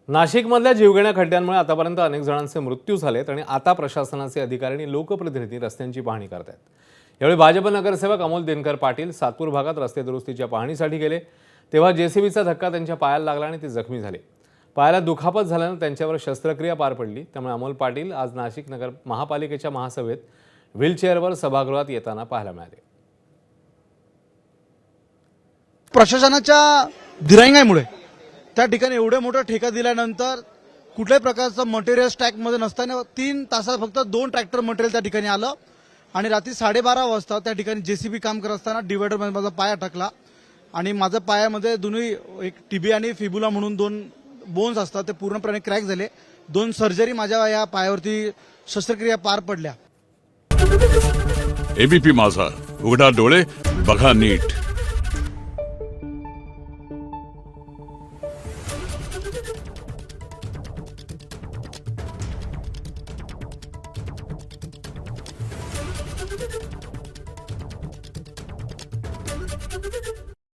नाशिकमधल्या जीवघेण्या खड्ड्यांमुळे आतापर्यंत अनेक जणांचे मृत्यू झालेत आणि आता प्रशासनाचे अधिकारी आणि लोकप्रतिनिधी रस्त्यांची पाहणी करत आहेत। यावेळी भाजप नगरसेवक अमोल दिनकर पाटील सातपूर भागात रस्ते दुरुस्तीच्या पाहणीसाठी गेले तेव्हा जेसीबीचा धक्का त्यांच्या पायाला लागला आणि ते जखमी झाले। पायाला दुखापत झाल्यानं त्यांच्यावर शस्त्रक्रिया पार पडली। त्यामुळे अमोल पाटील आज नाशिक नगर महापालिकेच्या महासभेत व्हीलचेअरवर सभागृहात येताना पाहायला मिळाले। प्रशासनाच्या दिरंगाईमुळे त्या ठिकाणी एवढे मोठा ठेका दिल्यानंतर कुठल्याही प्रकारचं मटेरियल स्टॅकमध्ये नसताना 3 तासात फक्त 2 ट्रॅक्टर मटेरियल त्या ठिकाणी आलं आणि रात्री 12:30 वाजता त्या ठिकाणी जेसीबी काम करत असताना डिवायडरमध्ये माझा पाय अटकला आणि माझ्या पायामध्ये दोन्ही एक टीबी आणि फिबुला म्हणून 2 बोन्स असतात ते पूर्णपणे क्रॅक झाले। 2 सर्जरी माझ्या या पायावरती शस्त्रक्रिया पार पडल्या। एबीपी माझा, उघडा डोळे बघा नीट। Thank you.